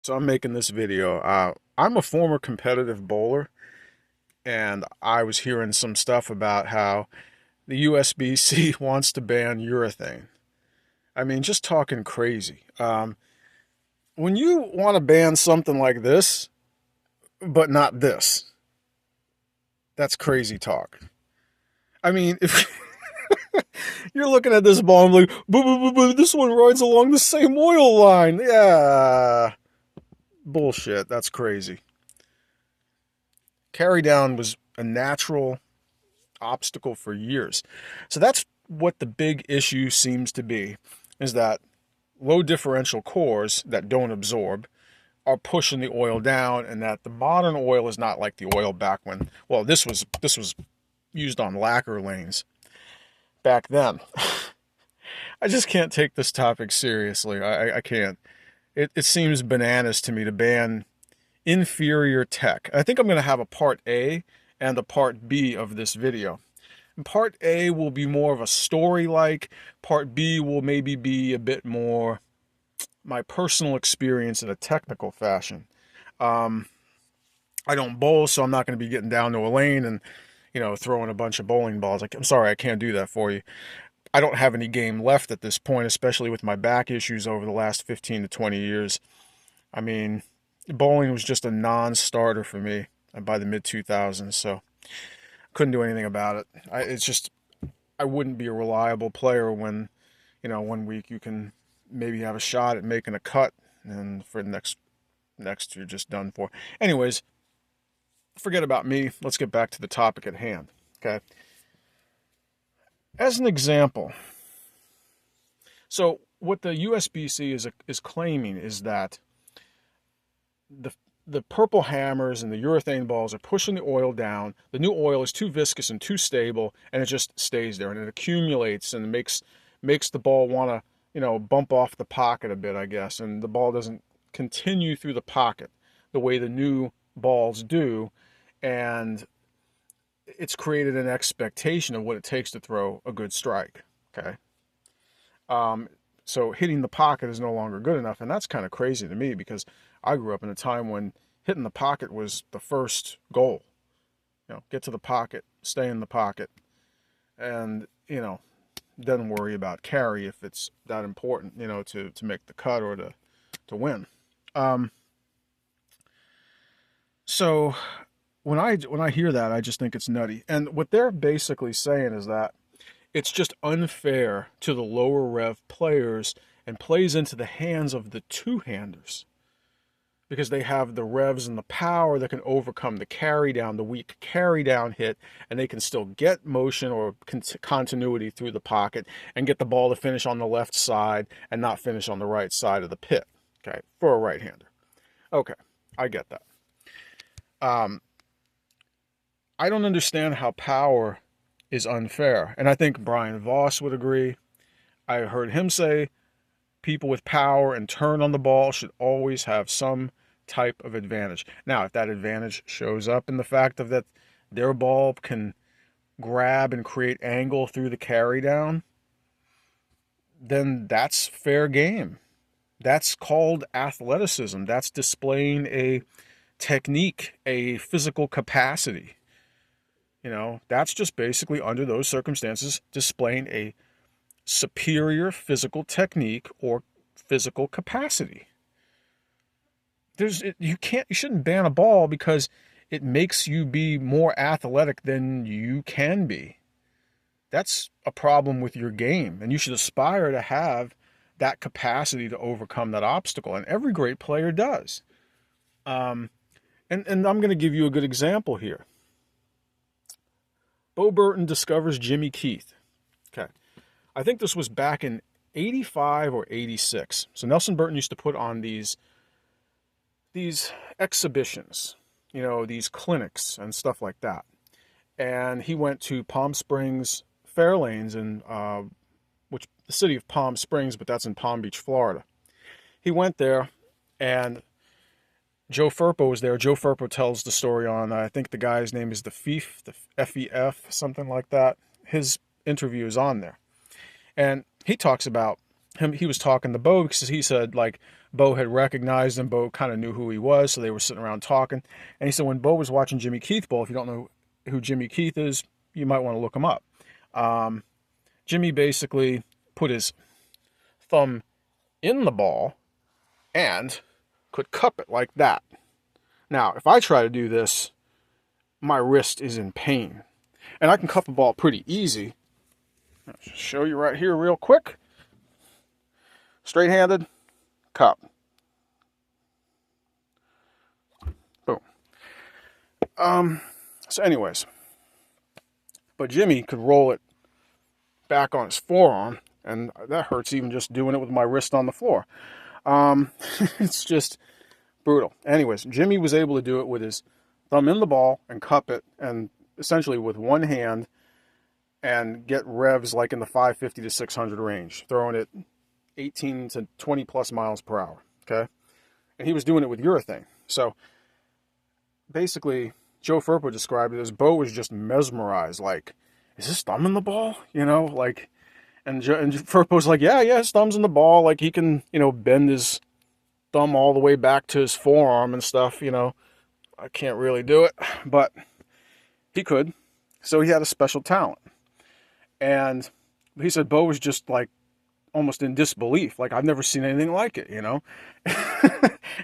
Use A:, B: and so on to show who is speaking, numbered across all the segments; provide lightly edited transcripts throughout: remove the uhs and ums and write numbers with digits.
A: So I'm making this video. I'm a former competitive bowler, and I was hearing some stuff about how the USBC wants to ban urethane. I mean, just talking crazy. When you want to ban something like this, but not this, that's crazy talk. I mean, if you're looking at this ball, I'm like, this one rides along the same oil line. Yeah, bullshit. That's crazy. Carry down was a natural obstacle for years. So that's what the big issue seems to be, is that low differential cores that don't absorb are pushing the oil down, and that the modern oil is not like the oil back when, well, this was used on lacquer lanes back then. I just can't take this topic seriously. I can't. It seems bananas to me to ban inferior tech. I think I'm going to have a part A and a part B of this video. And part A will be more of a story-like. Part B will maybe be a bit more my personal experience in a technical fashion. I don't bowl, so I'm not going to be getting down to a lane and, throwing a bunch of bowling balls. I'm sorry, I can't do that for you. I don't have any game left at this point, especially with my back issues over the last 15 to 20 years. I mean, bowling was just a non-starter for me by the mid-2000s, so couldn't do anything about it. It's just, I wouldn't be a reliable player when, one week you can maybe have a shot at making a cut, and for the next you're just done for. Anyways, forget about me. Let's get back to the topic at hand, okay? As an example, so what the USBC is claiming is that the purple hammers and the urethane balls are pushing the oil down. The new oil is too viscous and too stable, and it just stays there, and it accumulates and makes the ball want to, bump off the pocket a bit, I guess, and the ball doesn't continue through the pocket the way the new balls do, and it's created an expectation of what it takes to throw a good strike, okay? So hitting the pocket is no longer good enough, and that's kind of crazy to me because I grew up in a time when hitting the pocket was the first goal. Get to the pocket, stay in the pocket, and, then worry about carry if it's that important, to make the cut or to win. So when I hear that, I just think it's nutty. And what they're basically saying is that it's just unfair to the lower rev players and plays into the hands of the two-handers because they have the revs and the power that can overcome the carry down, the weak carry down hit, and they can still get motion or continuity through the pocket and get the ball to finish on the left side and not finish on the right side of the pit, okay, for a right-hander. Okay, I get that. I don't understand how power is unfair. And I think Brian Voss would agree. I heard him say people with power and turn on the ball should always have some type of advantage. Now, if that advantage shows up in the fact of that their ball can grab and create angle through the carry down, then that's fair game. That's called athleticism. That's displaying a technique, a physical capacity. That's just basically, under those circumstances, displaying a superior physical technique or physical capacity. You shouldn't ban a ball because it makes you be more athletic than you can be. That's a problem with your game, and you should aspire to have that capacity to overcome that obstacle, and every great player does. And I'm going to give you a good example here. Bo Burton discovers Jimmy Keeth. Okay. I think this was back in 85 or 86. So Nelson Burton used to put on these exhibitions, these clinics and stuff like that. And he went to Palm Springs Fairlanes in the city of Palm Springs, but that's in Palm Beach, Florida. He went there, and Joe Furpo was there. Joe Furpo tells the story on, I think the guy's name is the FEF, something like that. His interview is on there. And he talks about him. He was talking to Bo because he said, Bo had recognized him. Bo kind of knew who he was, so they were sitting around talking. And he said when Bo was watching Jimmy Keith bowl, if you don't know who Jimmy Keith is, you might want to look him up. Jimmy basically put his thumb in the ball and could cup it like that. Now, if I try to do this, my wrist is in pain. And I can cup a ball pretty easy. I'll just show you right here real quick. Straight-handed, cup. Boom. So anyways, but Jimmy could roll it back on his forearm, and that hurts even just doing it with my wrist on the floor. It's just brutal. Anyways, Jimmy was able to do it with his thumb in the ball and cup it, and essentially with one hand, and get revs like in the 550 to 600 range, throwing it 18 to 20 plus miles per hour. Okay, and he was doing it with urethane. So basically, Joe Furpo described it as Bo was just mesmerized, like, is his thumb in the ball? You know, like, and Furpo's like, yeah, his thumb's in the ball. Like, he can, bend his thumb all the way back to his forearm and stuff, I can't really do it, but he could. So he had a special talent. And he said Bo was just like almost in disbelief. Like, I've never seen anything like it,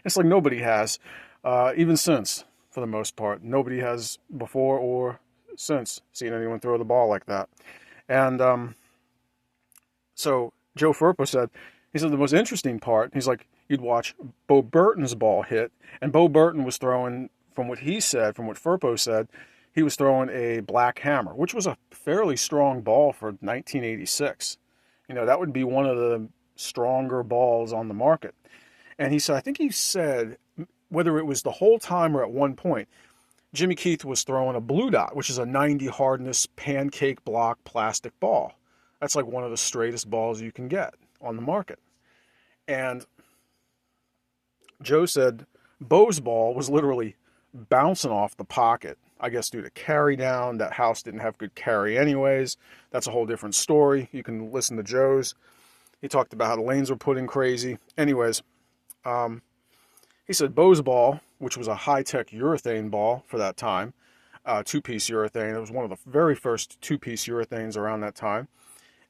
A: It's like nobody has, even since, for the most part. Nobody has before or since seen anyone throw the ball like that. And so Joe Furpo said, the most interesting part, he's like, you'd watch Bo Burton's ball hit, and Bo Burton was throwing, from what Furpo said, he was throwing a black hammer, which was a fairly strong ball for 1986. That would be one of the stronger balls on the market. And I think he said, whether it was the whole time or at one point, Jimmy Keith was throwing a blue dot, which is a 90 hardness pancake block plastic ball. That's like one of the straightest balls you can get on the market. And Joe said Bo's ball was literally bouncing off the pocket, I guess due to carry down. That house didn't have good carry anyways. That's a whole different story. You can listen to Joe's. He talked about how the lanes were put in crazy. Anyways, he said Bo's ball, which was a high-tech urethane ball for that time, two-piece urethane. It was one of the very first two-piece urethanes around that time.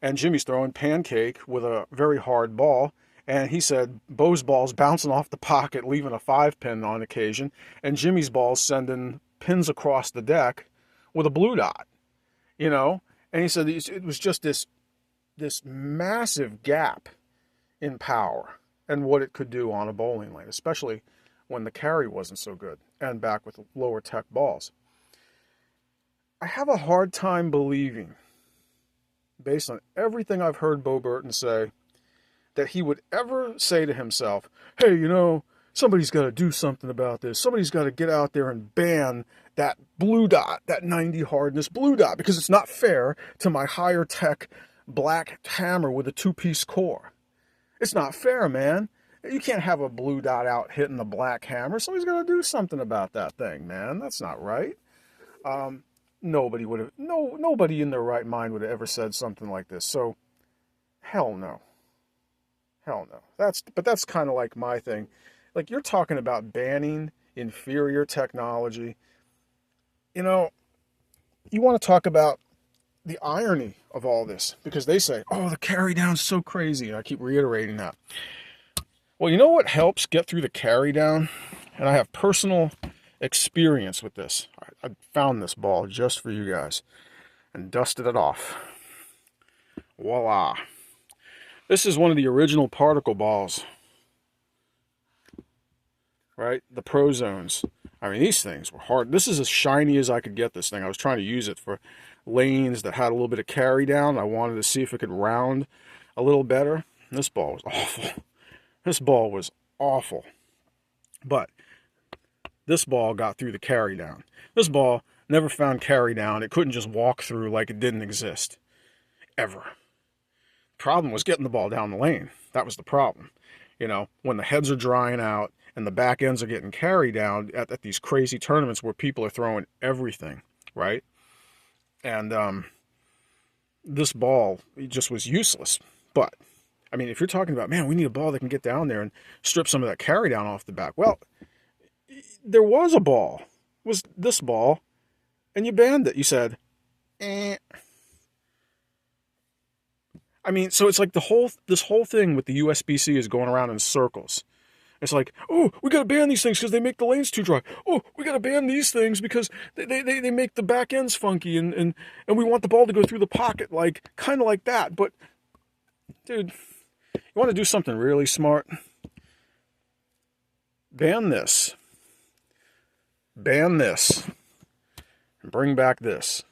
A: And Jimmy's throwing pancake with a very hard ball. And he said Bo's ball's bouncing off the pocket, leaving a 5-pin on occasion. And Jimmy's ball's sending pins across the deck with a blue dot, And he said it was just this massive gap in power and what it could do on a bowling lane, especially when the carry wasn't so good and back with lower tech balls. I have a hard time believing, based on everything I've heard Bo Burton say, that he would ever say to himself, hey, somebody's got to do something about this. Somebody's got to get out there and ban that blue dot, that 90 hardness blue dot, because it's not fair to my higher tech black hammer with a two-piece core. It's not fair, man. You can't have a blue dot out hitting the black hammer. Somebody's got to do something about that thing, man. That's not right. Nobody in their right mind would have ever said something like this. So, hell no. Hell no. That's kind of like my thing. Like, you're talking about banning inferior technology. You want to talk about the irony of all this, because they say, oh, the carry down's so crazy. And I keep reiterating that. Well, you know what helps get through the carry down? And I have personal experience with this. I found this ball just for you guys and dusted it off. Voila. This is one of the original particle balls, right? The Pro Zones. I mean, these things were hard. This is as shiny as I could get this thing. I was trying to use it for lanes that had a little bit of carry down. I wanted to see if it could round a little better. This ball was awful. This ball was awful. But this ball got through the carry down. This ball never found carry down. It couldn't just walk through like it didn't exist. Ever. Problem was getting the ball down the lane. That was the problem. When the heads are drying out and the back ends are getting carried down at these crazy tournaments where people are throwing everything, right? And this ball, it just was useless. But I mean, if you're talking about, man, we need a ball that can get down there and strip some of that carry down off the back. Well, there was a ball. It was this ball, and you banned it. You said, eh. I mean, so it's like this whole thing with the USBC is going around in circles. It's like, oh, we got to ban these things because they make the lanes too dry. Oh, we got to ban these things because they make the back ends funky, and we want the ball to go through the pocket, like kind of like that. But, dude, you want to do something really smart? Ban this. Ban this. And bring back this.